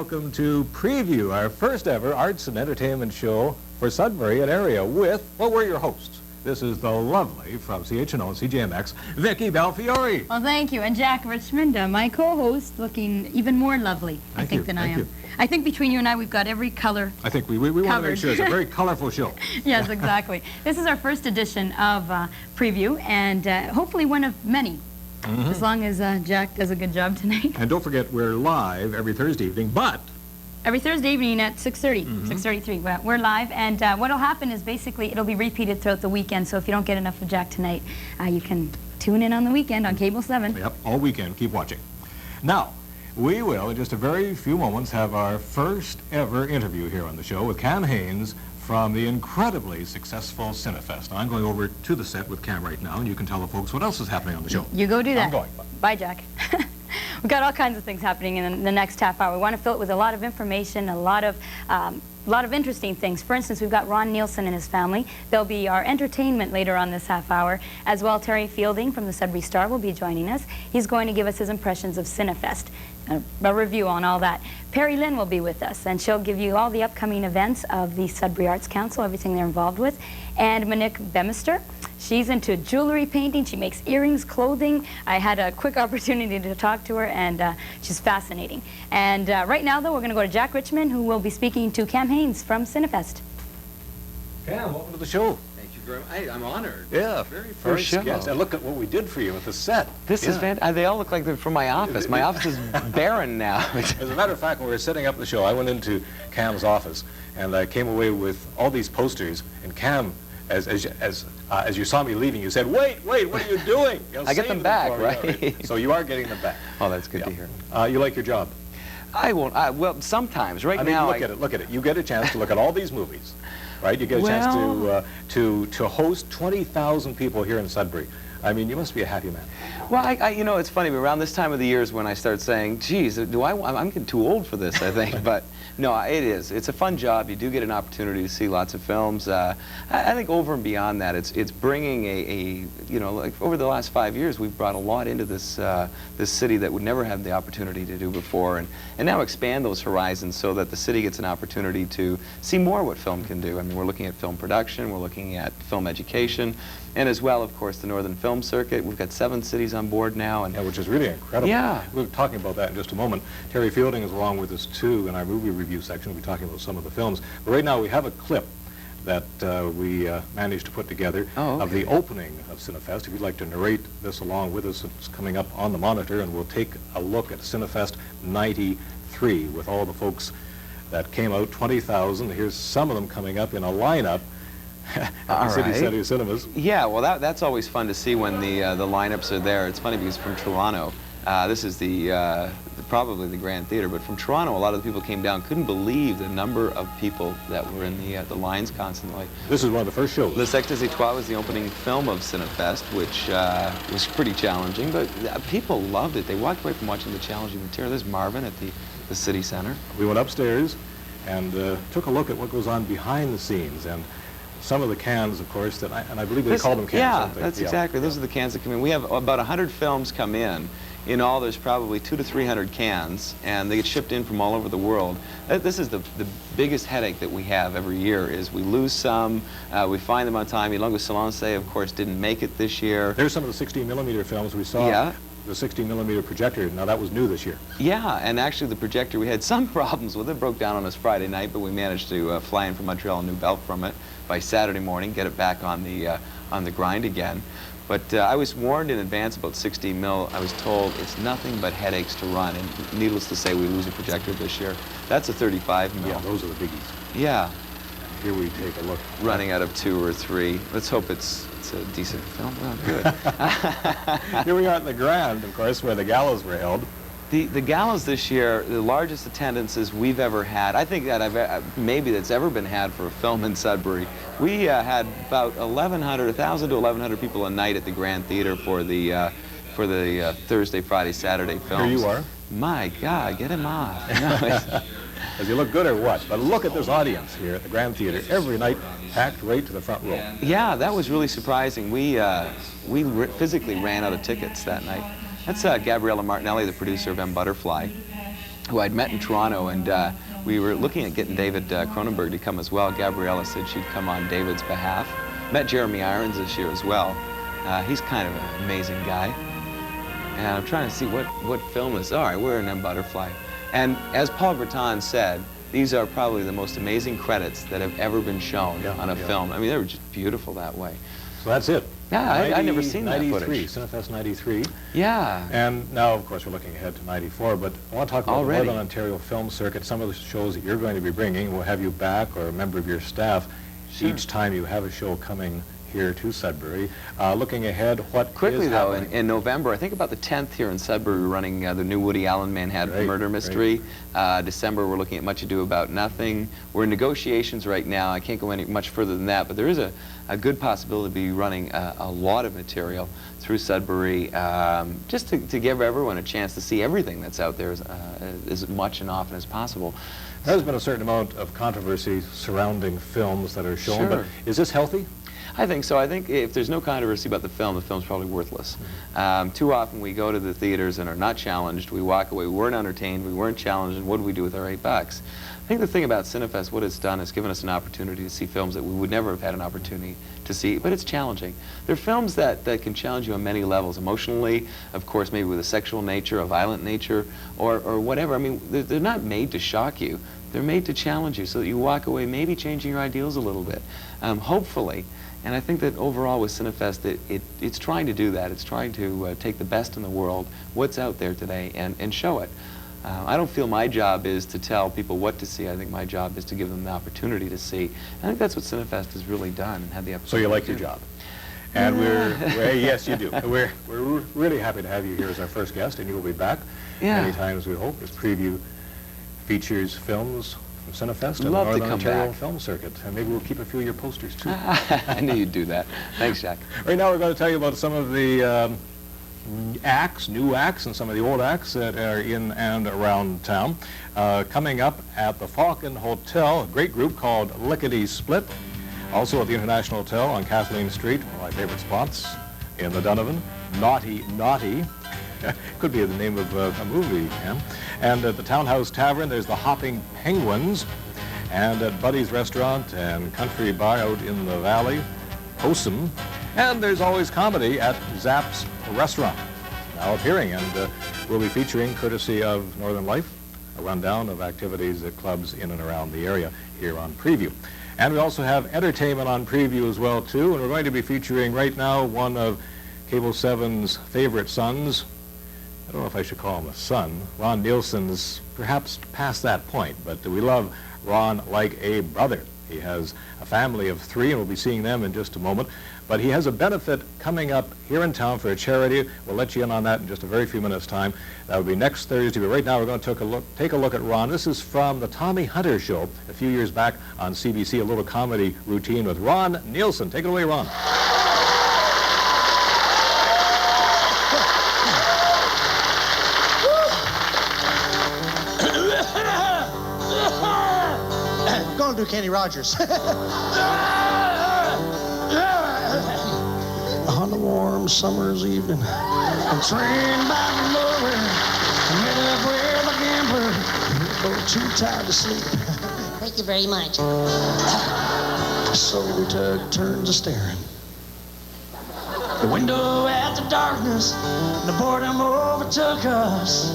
welcome to Preview, our first ever arts and entertainment show for Sudbury and area with, well, we're your hosts. This is the lovely, from CHNO and CJMX, Vicki Belfiore. Well, thank you. And Jack Richmond, my co-host, looking even more lovely, I think, than I am. I think between you and I, we've got every color I think we want to make sure it's a very colorful show. Yes, exactly. This is our first edition of Preview, and hopefully one of many. As long as Jack does a good job tonight. And don't forget, we're live every Thursday evening, but... Every Thursday evening at 6:30, 6:33. We're live, and what'll happen is basically it'll be repeated throughout the weekend, so if you don't get enough of Jack tonight, you can tune in on the weekend on Cable 7. Yep, all weekend. Keep watching. Now, we will, in just a very few moments, have our first ever interview here on the show with Cam Haines from the incredibly successful Cinefest. Now, I'm going over to the set with Cam right now, and you can tell the folks what else is happening on the show. You go do that. I'm going. Bye, Jack. We've got all kinds of things happening in the next half hour. We want to fill it with a lot of information, a lot of interesting things. For instance, we've got Ron Nielsen and his family. There'll be our entertainment later on this half hour. As well, Terry Fielding from the Sudbury Star will be joining us. He's going to give us his impressions of Cinefest, a review on all that. Perry Lynn will be with us, and she'll give you all the upcoming events of the Sudbury Arts Council, everything they're involved with. And Monique Bemister. She's into jewelry painting. She makes earrings, clothing. I had a quick opportunity to talk to her, and she's fascinating. And right now, though, we're going to go to Jack Richmond, who will be speaking to Cam Haines from Cinefest. Cam, welcome to the show. Thank you very much. Hey, I'm honored. Yeah, Very first show. guest. And look at what we did for you with the set. This is fantastic. They all look like they're from my office. My office is barren now. As a matter of fact, when we were setting up the show, I went into Cam's office, and I came away with all these posters, and Cam, as you saw me leaving, you said, wait, what are you doing? I get them back, right? So you are getting them back. Oh, that's good to hear. You like your job? I won't. Well, sometimes. Right now, look at it. You get a chance to look at all these movies, right? You get a chance to host 20,000 people here in Sudbury. I mean, you must be a happy man. Well, you know, it's funny. Around this time of the year is when I start saying, geez, I'm getting too old for this, I think. But no, it is. It's a fun job. You do get an opportunity to see lots of films. I think over and beyond that, it's bringing you know, like over the last 5 years, we've brought a lot into this this city that would never have the opportunity to do before, and now expand those horizons so that the city gets an opportunity to see more what film can do. I mean, we're looking at film production, we're looking at film education, and as well, of course, the Northern Film Circuit. We've got 7 cities on board now, and which is really incredible. Yeah, we'll be talking about that in just a moment. Terry Fielding is along with us too in our movie review section. We'll be talking about some of the films. But right now, we have a clip that we managed to put together of the opening of Cinefest. If you'd like to narrate this along with us, it's coming up on the monitor, and we'll take a look at Cinefest '93 with all the folks that came out, 20,000. Here's some of them coming up in a lineup at the City Center Cinemas. Yeah, well, that's always fun to see when the lineups are there. It's funny because from Toronto, this is probably the Grand Theater, but from Toronto, a lot of the people came down, couldn't believe the number of people that were in the lines constantly. This is one of the first shows. Le Secteur Étoile was the opening film of Cinefest, which was pretty challenging, but people loved it. They walked away from watching the challenging material. There's Marvin at the City Center. We went upstairs and took a look at what goes on behind the scenes, and some of the cans, of course, and I believe they call them cans. Yeah, that's exactly. Those are the cans that come in. We have about 100 films come in. In all, there's probably 200 to 300 cans, and they get shipped in from all over the world. This is the biggest headache that we have every year, is we lose some, we find them on time. Ilongo Silence, of course, didn't make it this year. There's some of the 16mm films we saw. Yeah. The 16mm projector, now that was new this year. Yeah, and actually the projector, we had some problems with it. Broke down on us Friday night, but we managed to fly in from Montreal a new belt from it by Saturday morning, get it back on the grind again. But I was warned in advance about 16mm. I was told it's nothing but headaches to run, and needless to say, we lose a projector this year. That's a 35mm. Yeah, those are the biggies. Yeah. Here we take a look. Running out of 2 or 3. Let's hope it's a decent film. Well, good. Here we are at the Grand, of course, where the galas were held. The galas this year, the largest attendances we've ever had, I think that maybe that's ever been had for a film in Sudbury. We had about 1,000 to 1,100 people a night at the Grand Theater for the Thursday, Friday, Saturday films. Here you are. My God, get him off. No, Does he look good or what? But look at this audience here at the Grand Theater every night, packed right to the front row. Yeah, that was really surprising. We physically ran out of tickets that night. That's Gabriella Martinelli, the producer of M. Butterfly. who I'd met in Toronto, and we were looking at getting David Cronenberg to come as well. Gabriella said she'd come on David's behalf. Met Jeremy Irons this year as well. He's kind of an amazing guy. And I'm trying to see what film this is. All right, we're in M. Butterfly. And as Paul Breton said, these are probably the most amazing credits that have ever been shown on a film. I mean, they were just beautiful that way. So that's it. Yeah, I'd never seen that footage. Cinefest 93. Yeah. And now, of course, we're looking ahead to 94, but I want to talk about the Northern Ontario Film Circuit, some of the shows that you're going to be bringing. We'll have you back or a member of your staff each time you have a show coming here to Sudbury. Looking ahead, what Quickly, is though, happening? in November, I think about the 10th here in Sudbury, we're running the new Woody Allen Manhattan Murder Mystery. December, we're looking at Much Ado About Nothing. We're in negotiations right now. I can't go any much further than that, but there is a good possibility of be running a lot of material through Sudbury, just to give everyone a chance to see everything that's out there as much and often as possible. There's been a certain amount of controversy surrounding films that are shown, but is this healthy? I think so. I think if there's no controversy about the film's probably worthless. Too often we go to the theaters and are not challenged. We walk away, we weren't entertained, we weren't challenged, and what do we do with our $8? I think the thing about Cinefest, what it's done is given us an opportunity to see films that we would never have had an opportunity to see, but it's challenging. They're films that can challenge you on many levels, emotionally, of course, maybe with a sexual nature, a violent nature, or whatever. I mean, they're not made to shock you. They're made to challenge you so that you walk away maybe changing your ideals a little bit, hopefully. And I think that overall with Cinefest, it's trying to do that. It's trying to take the best in the world, what's out there today, and show it. I don't feel my job is to tell people what to see. I think my job is to give them the opportunity to see. I think that's what Cinefest has really done and had the opportunity. So you like your job? And yes, you do. We're really happy to have you here as our first guest, and you will be back many times, we hope, as preview features films from Cinefest and the Northern Ontario Film Circuit. And maybe we'll keep a few of your posters, too. I knew you'd do that. Thanks, Jack. Right now we're going to tell you about some of the new acts, and some of the old acts that are in and around town. Coming up at the Falcon Hotel, a great group called Lickety Split. Also at the International Hotel on Kathleen Street, one of my favorite spots in the Donovan. Naughty Naughty. Could be the name of a movie, yeah. And at the Townhouse Tavern, there's the Hopping Penguins. And at Buddy's Restaurant and Country Bar out in the Valley, Posum. And there's always comedy at Zapp's Restaurant, now appearing. And we'll be featuring, courtesy of Northern Life, a rundown of activities at clubs in and around the area here on Preview. And we also have entertainment on Preview as well, too. And we're going to be featuring right now one of Cable 7's favorite sons. I don't know if I should call him a son. Ron Nielsen's perhaps past that point, but we love Ron like a brother. He has a family of 3, and we'll be seeing them in just a moment. But he has a benefit coming up here in town for a charity. We'll let you in on that in just a very few minutes' time. That will be next Thursday. But right now we're going to take a look at Ron. This is from the Tommy Hunter Show a few years back on CBC, a little comedy routine with Ron Nielsen. Take it away, Ron. Gonna do Kenny Rogers. On a warm summer's evening, I'm trained by the lover, met up with a gambler, both too tired to sleep. Thank you very much. So we took turns of staring. The window at the darkness, the boredom overtook us.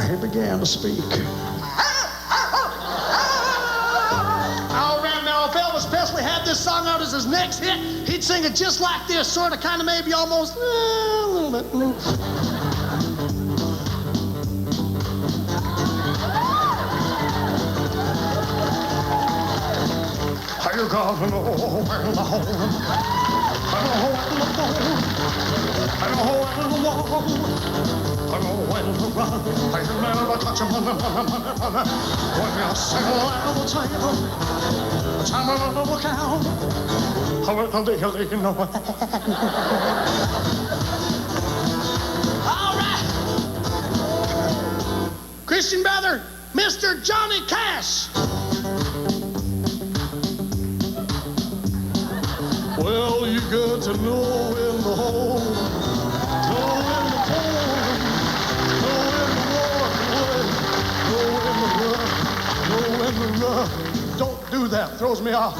He began to speak. Elvis Presley had this song out as his next hit. He'd sing it just like this, sort of, kind of, maybe almost a little bit. You gotta know where the home, I know where the phone, I know where the wall, I know when to run. I never touch him on the when you settle at the table. Time on the lookout. How will they know? All right. Christian brother, Mr. Johnny Cash. Well, you got to know in the hole, know in the cold, know in the walk away, know do that. Throws me off.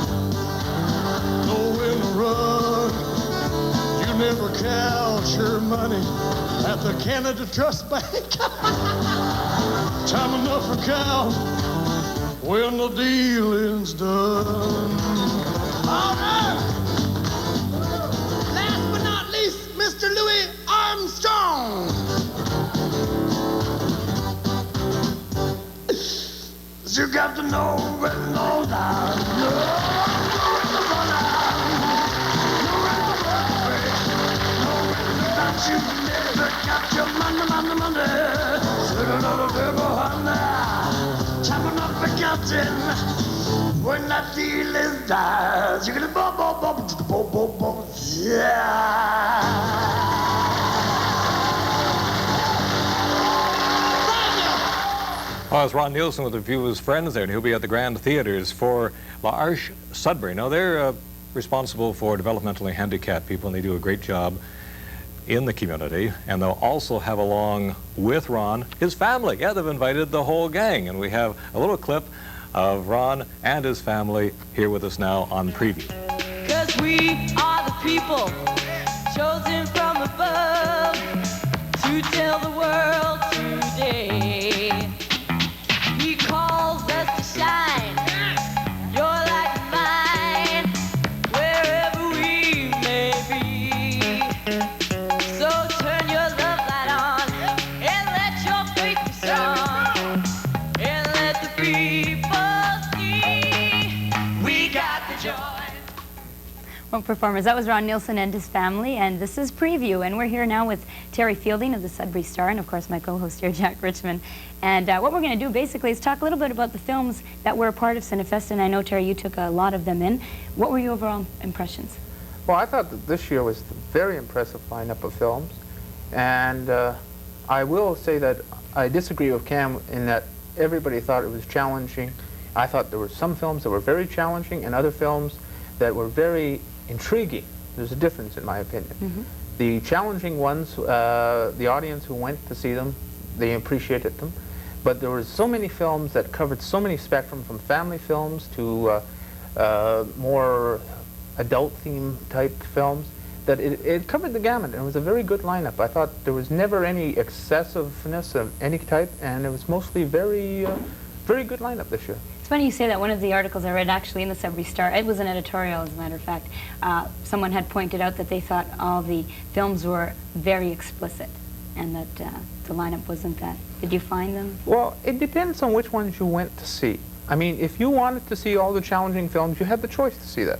Nowhere to run. You never count your money at the Canada Trust Bank. Time enough for count when the dealing's done. All right. Last but not least, Mr. Louis Armstrong. You got to know when all down. You never got your money. Should another devil honey. Time enough forgotten. When that deal is done, you're gonna boom, yeah. Well, it's Ron Nielsen with a few of his friends there, and he'll be at the Grand Theatres for L'Arche Sudbury. Now, they're responsible for developmentally handicapped people, and they do a great job in the community. And they'll also have along with Ron his family. Yeah, they've invited the whole gang, and we have a little clip of Ron and his family here with us now on Preview. 'Cause we are the people chosen from above to tell the world today. He calls us to shine, your light and mine, wherever we may be. So turn your love light on and let your faith be strong, and let the people see we got the joy. Well, performers, that was Ron Nielsen and his family, and this is Preview, and we're here now with Terry Fielding of the Sudbury Star, and of course my co-host here, Jack Richmond. And what we're going to do basically is talk a little bit about the films that were a part of Cinefest, and I know, Terry, you took a lot of them in. What were your overall impressions? Well, I thought that this year was a very impressive lineup of films, and I will say that I disagree with Cam in that everybody thought it was challenging. I thought there were some films that were very challenging and other films that were very intriguing. There's a difference, in my opinion. Mm-hmm. The challenging ones, the audience who went to see them, they appreciated them. But there were so many films that covered so many spectrum, from family films to more adult theme type films, that it covered the gamut, and it was a very good lineup. I thought there was never any excessiveness of any type, and it was mostly very good lineup this year. It's funny you say that. One of the articles I read actually in the Sudbury Star, it was an editorial as a matter of fact, someone had pointed out that they thought all the films were very explicit and that the lineup wasn't that. Did you find them? Well, it depends on which ones you went to see. I mean, if you wanted to see all the challenging films, you had the choice to see that.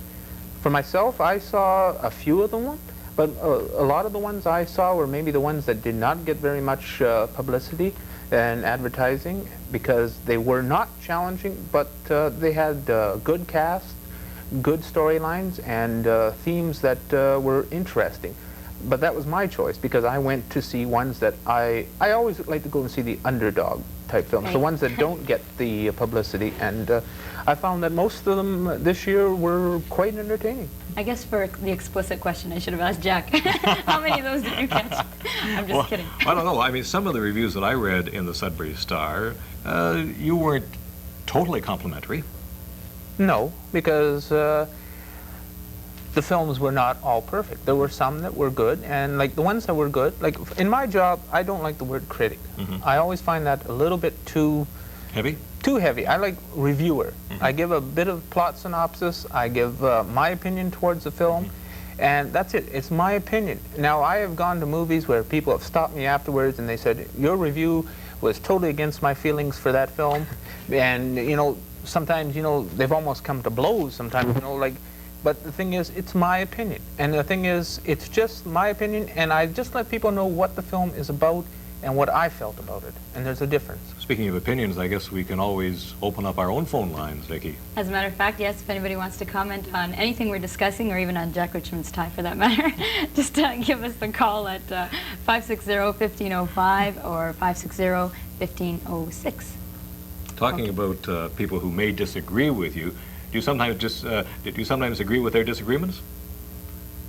For myself, I saw a few of them, but a lot of the ones I saw were maybe the ones that did not get very much publicity and advertising, because they were not challenging, but they had good cast, good storylines, and themes that were interesting. But that was my choice, because I went to see ones that I always like to go and see the underdog type films, right. the ones that don't get the publicity, and I found that most of them this year were quite entertaining. I guess for the explicit question, I should have asked Jack. How many of those did you catch? I'm just kidding. I don't know. I mean, some of the reviews that I read in the Sudbury Star, you weren't totally complimentary. No, because the films were not all perfect. There were some that were good, and like the ones that were good, like in my job, I don't like the word critic. Mm-hmm. I always find that a little bit too Heavy? Too heavy. I like reviewer. Mm-hmm. I give a bit of plot synopsis. I give my opinion towards the film, mm-hmm. and that's it. It's my opinion. Now, I have gone to movies where people have stopped me afterwards and they said, your review was totally against my feelings for that film, and you know, sometimes, you know, they've almost come to blows sometimes, you know, like, but the thing is, it's my opinion, and the thing is, it's just my opinion, and I just let people know what the film is about and what I felt about it, and there's a difference. Speaking of opinions, I guess we can always open up our own phone lines, Vicki. As a matter of fact, yes, if anybody wants to comment on anything we're discussing, or even on Jack Richmond's tie for that matter, just give us the call at 560-1505 or 560-1506. Talking about people who may disagree with you, do you sometimes agree with their disagreements?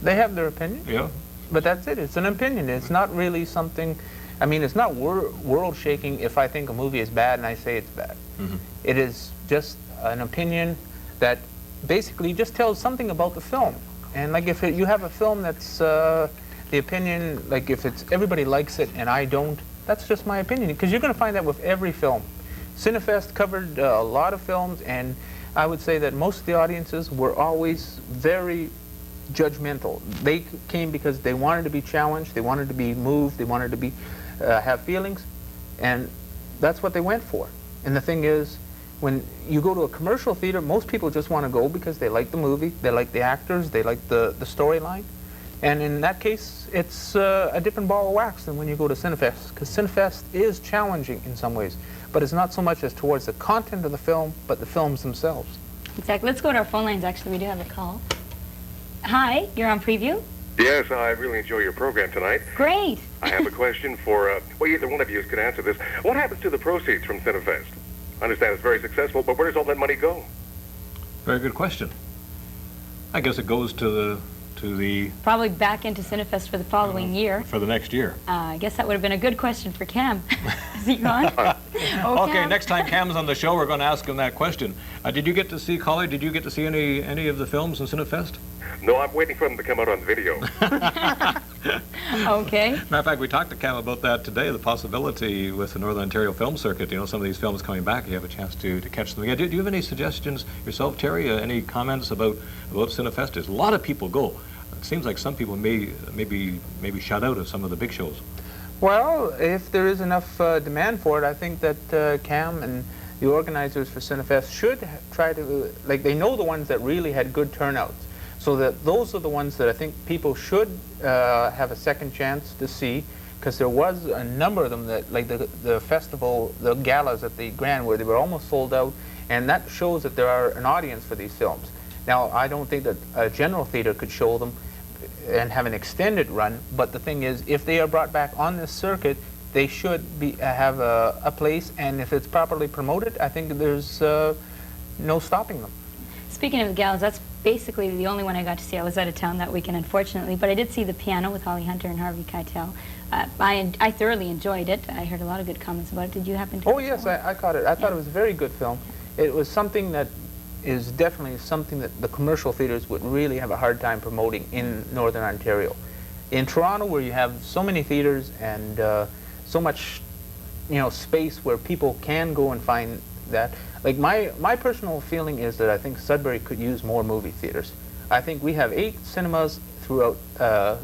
They have their opinion. Yeah. But that's it. It's an opinion. It's not really something. I mean, it's not world-shaking if I think a movie is bad and I say it's bad. Mm-hmm. It is just an opinion that basically just tells something about the film. And like if you have a film that's the opinion, like if it's everybody likes it and I don't, that's just my opinion, because you're going to find that with every film. Cinefest covered a lot of films, and I would say that most of the audiences were always very judgmental. They came because they wanted to be challenged, they wanted to be moved, they wanted to be have feelings, and that's what they went for. And the thing is, when you go to a commercial theater, most people just want to go because they like the movie, they like the actors, they like the storyline. And in that case, it's a different ball of wax than when you go to Cinefest, because Cinefest is challenging in some ways, but it's not so much as towards the content of the film, but the films themselves. Exactly. Let's go to our phone lines, actually. We do have a call. Hi, you're on Preview. Yes, I really enjoy your program tonight. Great. I have a question for, well, either one of you can answer this. What happens to the proceeds from Cinefest? I understand it's very successful, but where does all that money go? Very good question. I guess it goes to the Probably back into Cinefest for the following year. for the next year. I guess that would have been a good question for Cam. Is he gone? Okay, Cam? next time Cam's on the show, we're going to ask him that question. Did you get to see, Collie, did you get to see any of the films in Cinefest? No, I'm waiting for them to come out on video. Okay. Matter of fact, we talked to Cam about that today, the possibility with the Northern Ontario Film Circuit, you know, some of these films coming back, you have a chance to catch them again. Do you have any suggestions yourself, Terry? Any comments about Cinefest? There's a lot of people go. It seems like some people maybe shut out of some of the big shows. Well, if there is enough demand for it, I think that Cam and the organizers for Cinefest should try to, like, they know the ones that really had good turnouts. So that those are the ones that I think people should have a second chance to see, because there was a number of them that, like the festival, the galas at the Grand, where they were almost sold out, and that shows that there are an audience for these films. Now, I don't think that a general theater could show them and have an extended run, but the thing is, if they are brought back on this circuit, they should have a place, and if it's properly promoted, I think there's no stopping them. Speaking of the galas, that's basically the only one I got to see. I was out of town that weekend, unfortunately, but I did see The Piano with Holly Hunter and Harvey Keitel. I thoroughly enjoyed it. I heard a lot of good comments about it. Did you happen to? Oh yes, I caught it. I thought it was a very good film. It was something that is definitely something that the commercial theaters would really have a hard time promoting in Northern Ontario. In Toronto, where you have so many theaters and so much, you know, space where people can go and find that. Like my personal feeling is that I think Sudbury could use more movie theaters. I think we have 8 cinemas throughout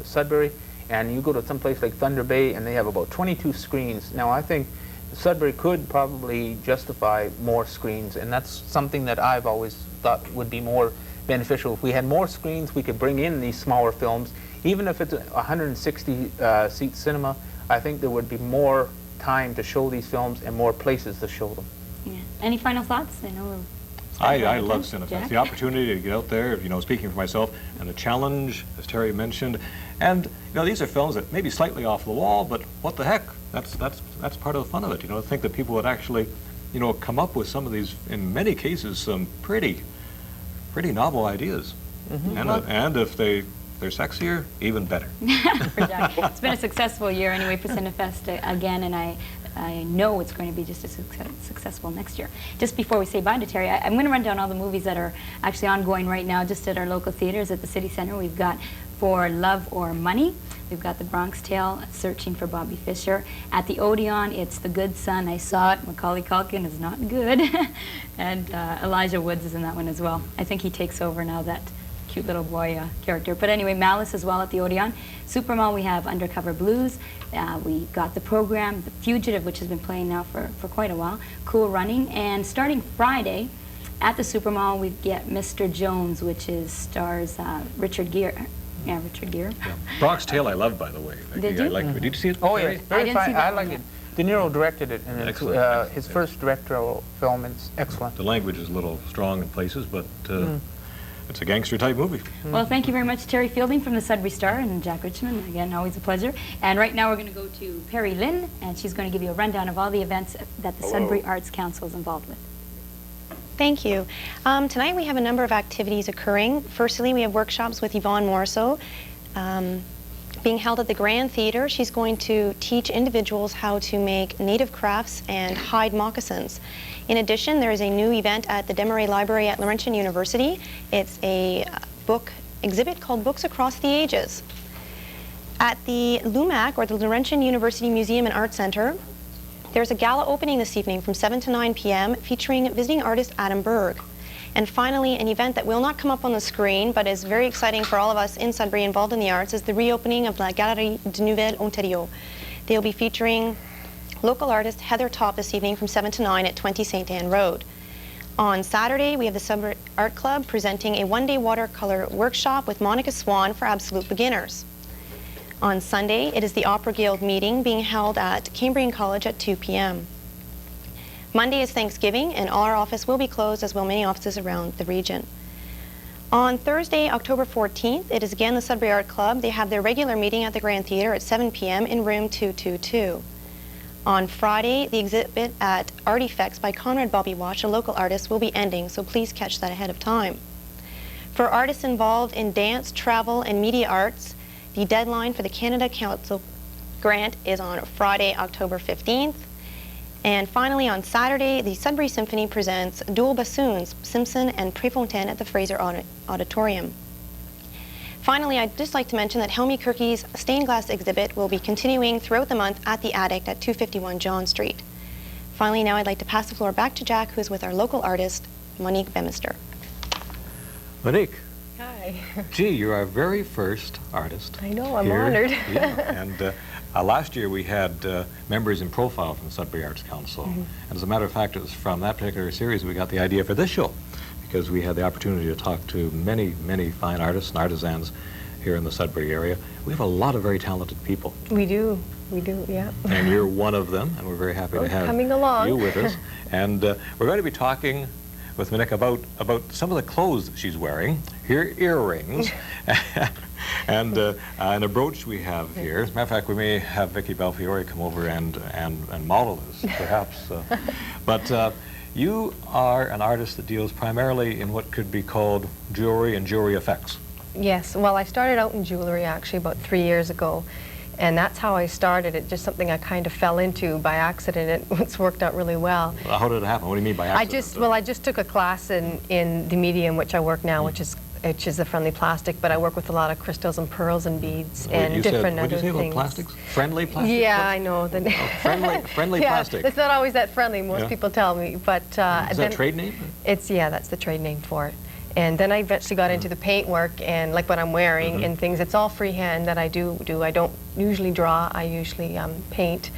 Sudbury, and you go to some place like Thunder Bay and they have about 22 screens. Now I think Sudbury could probably justify more screens, and that's something that I've always thought would be more beneficial. If we had more screens, we could bring in these smaller films. Even if it's a 160 seat cinema, I think there would be more time to show these films and more places to show them. Yeah. Any final thoughts? I know I love Cinefest. The opportunity to get out there, you know, speaking for myself, and the challenge, as Terry mentioned. And, you know, these are films that may be slightly off the wall, but what the heck? That's part of the fun of it, you know, to think that people would actually, you know, come up with some of these, in many cases, some pretty novel ideas. Mm-hmm. And if they're sexier, even better. It's been a successful year anyway for Cinefest again, and I know it's going to be just as successful next year. Just before we say bye to Terry, I'm going to run down all the movies that are actually ongoing right now just at our local theaters at the City Center. We've got For Love or Money. We've got The Bronx Tale, Searching for Bobby Fischer. At the Odeon, it's The Good Son. I saw it. Macaulay Culkin is not good. And Elijah Woods is in that one as well. I think he takes over now, that cute little boy character. But anyway, Malice as well at the Odeon. Supermall, we have Undercover Blues. We got The Program, The Fugitive, which has been playing now for quite a while. Cool Running. And starting Friday, at the Supermall, we get Mr. Jones, which stars Richard Gere. Yeah, Richard Gere. Yeah. Bronx Tale I love, by the way. Did you? Did you see it? Oh yeah, very fine. I like it. De Niro directed it, and it's his first directorial film, and it's excellent. The language is a little strong in places, but it's a gangster-type movie. Well, thank you very much, Terry Fielding from the Sudbury Star, and Jack Richmond. Again, always a pleasure. And right now we're going to go to Perry Lynn, and she's going to give you a rundown of all the events that the Sudbury Arts Council is involved with. Thank you. Tonight we have a number of activities occurring. Firstly, we have workshops with Yvonne Morrisseau being held at the Grand Theatre. She's going to teach individuals how to make native crafts and hide moccasins. In addition, there is a new event at the Desmarais Library at Laurentian University. It's a book exhibit called Books Across the Ages. At the LUMAC, or the Laurentian University Museum and Art Center, there's a gala opening this evening from 7 to 9 p.m. featuring visiting artist Adam Berg. And finally, an event that will not come up on the screen, but is very exciting for all of us in Sudbury involved in the arts, is the reopening of La Galerie de Nouvelle Ontario. They'll be featuring local artist Heather Top this evening from 7 to 9 at 20 St. Anne Road. On Saturday, we have the Sudbury Art Club presenting a one-day watercolor workshop with Monica Swan for absolute beginners. On Sunday, it is the Opera Guild meeting being held at Cambrian College at 2 p.m. Monday is Thanksgiving, and all our office will be closed, as will many offices around the region. On Thursday, October 14th, it is again the Sudbury Art Club. They have their regular meeting at the Grand Theatre at 7 p.m. in room 222. On Friday, the exhibit at Art Effects by Conrad Bobby Watch, a local artist, will be ending, so please catch that ahead of time. For artists involved in dance, travel, and media arts, the deadline for the Canada Council grant is on Friday, October 15th. And finally, on Saturday, the Sudbury Symphony presents dual bassoons, Simpson and Préfontaine, at the Fraser Auditorium. Finally, I'd just like to mention that Helmy Kirky's stained glass exhibit will be continuing throughout the month at the Addict at 251 John Street. Finally, now I'd like to pass the floor back to Jack, who is with our local artist, Monique Bemister. Monique. Hi. Gee, you're our very first artist. I know, I'm here. honored. Yeah, and last year we had members in profile from the Sudbury Arts Council. And as a matter of fact, it was from that particular series we got the idea for this show, because we had the opportunity to talk to many, many fine artists and artisans here in the Sudbury area. We have a lot of very talented people. We do, yeah. And you're one of them, and we're very happy to have coming along. you with us. And we're going to be talking with Monique about some of the clothes that she's wearing, her earrings, and a brooch we have here. As a matter of fact, we may have Vicky Belfiore come over and model this, perhaps. But you are an artist that deals primarily in what could be called jewelry and jewelry effects. Yes, well, I started out in jewelry actually about 3 years ago. And that's how I started. It's just something I kind of fell into by accident. It's worked out really well. How did it happen? What do you mean by accident? I just took a class in the medium which I work now, which is the friendly plastic, but I work with a lot of crystals and pearls and beads and different other things. What did you say about plastics? Friendly plastic? Yeah, I know. Friendly yeah, plastic. It's not always that friendly, most people tell me. But is that a trade name? Yeah, that's the trade name for it. And then I eventually got into the paint work, and like what I'm wearing and things. It's all freehand that I do. I don't usually draw. I usually paint.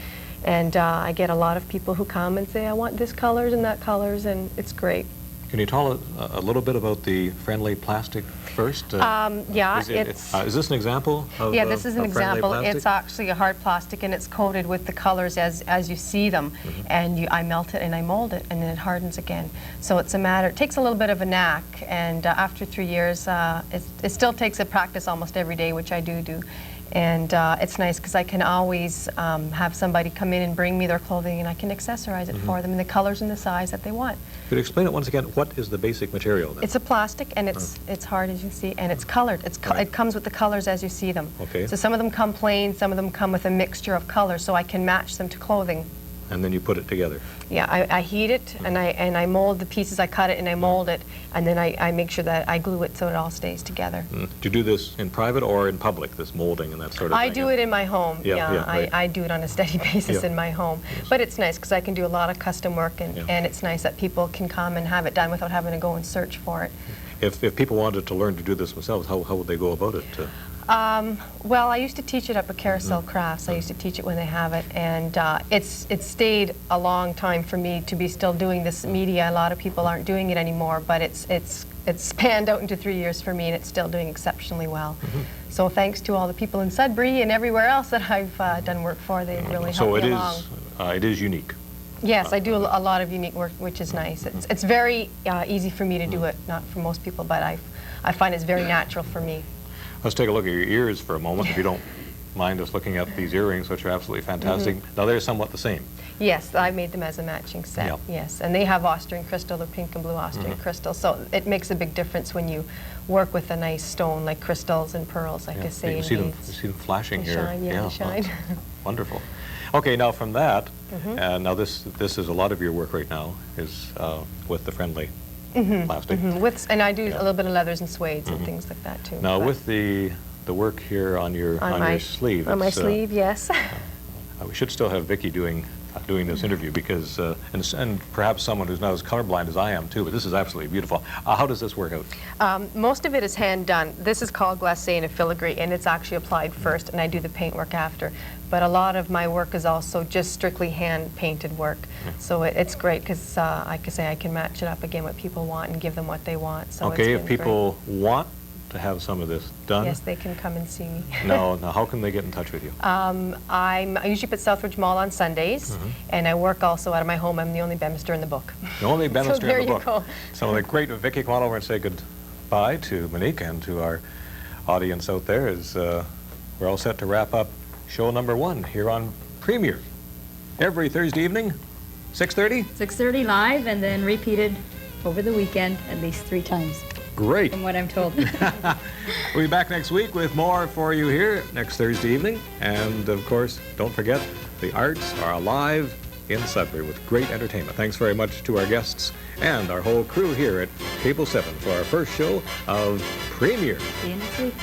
And I get a lot of people who come and say, I want this colors and that colors, and it's great. Can you tell a little bit about the friendly plastic first? Yeah, is this an example of yeah, this is an example. Plastic? It's actually a hard plastic, and it's coated with the colors as you see them. And I melt it and I mold it, and then it hardens again. So it's a matter, it takes a little bit of a knack, and after 3 years, it still takes a practice almost every day, which I do. And it's nice because I can always have somebody come in and bring me their clothing, and I can accessorize it for them in the colors and the size that they want. Could you explain it once again? What is the basic material then? It's a plastic, and it's hard, as you see, and it's colored. It comes with the colors as you see them. Okay. So some of them come plain, some of them come with a mixture of colors, so I can match them to clothing. And then you put it together. Yeah, I heat it, and I mold the pieces. I cut it and I mold it, and then I make sure that I glue it so it all stays together. Do you do this in private or in public, this molding and that sort of thing? I do it in my home. Right. I do it on a steady basis in my home. Yes. But it's nice because I can do a lot of custom work, and it's nice that people can come and have it done without having to go and search for it. If people wanted to learn to do this themselves, how would they go about it? Well, I used to teach it up at Carousel Crafts. I used to teach it when they have it, and it's stayed a long time for me to be still doing this media. A lot of people aren't doing it anymore, but it's spanned out into 3 years for me, and it's still doing exceptionally well. So thanks to all the people in Sudbury and everywhere else that I've done work for, they really helped me along. So it is unique. Yes, I do a lot of unique work, which is nice. It's very easy for me to do it, not for most people, but I find it's very natural for me. Let's take a look at your ears for a moment, if you don't mind us looking at these earrings, which are absolutely fantastic. Now, they're somewhat the same. Yes, I made them as a matching set. Yeah. Yes, and they have Austrian crystal, the pink and blue Austrian crystal. So it makes a big difference when you work with a nice stone like crystals and pearls, like I say. You see them flashing they here. Shine, yeah, they shine. Wonderful. Okay, now from that, now this is a lot of your work right now is with the friendly plastic. And I do a little bit of leathers and suedes and things like that too. Now with the work here on your sleeve. On my sleeve, yes. We should still have Vicki doing this interview because, and perhaps someone who's not as colorblind as I am too, but this is absolutely beautiful. How does this work out? Most of it is hand done. This is called glacé and a filigree, and it's actually applied first, and I do the paint work after. But a lot of my work is also just strictly hand painted work. So it's great because I can say I can match it up again what people want and give them what they want. So okay, if people want to have some of this done. Yes, they can come and see me. Now, how can they get in touch with you? I usually put Southridge Mall on Sundays, and I work also out of my home. I'm the only Bemister in the book. The only Bemister so in the book. Go. So the great Vicki, come on over and say goodbye to Monique and to our audience out there. As we're all set to wrap up show number 1 here on Premier. Every Thursday evening, 6:30? 6:30 live, and then repeated over the weekend at least 3 times. Great. From what I'm told. We'll be back next week with more for you here next Thursday evening. And, of course, don't forget, the arts are alive in Sudbury with great entertainment. Thanks very much to our guests and our whole crew here at Cable 7 for our first show of Premier. See you next week.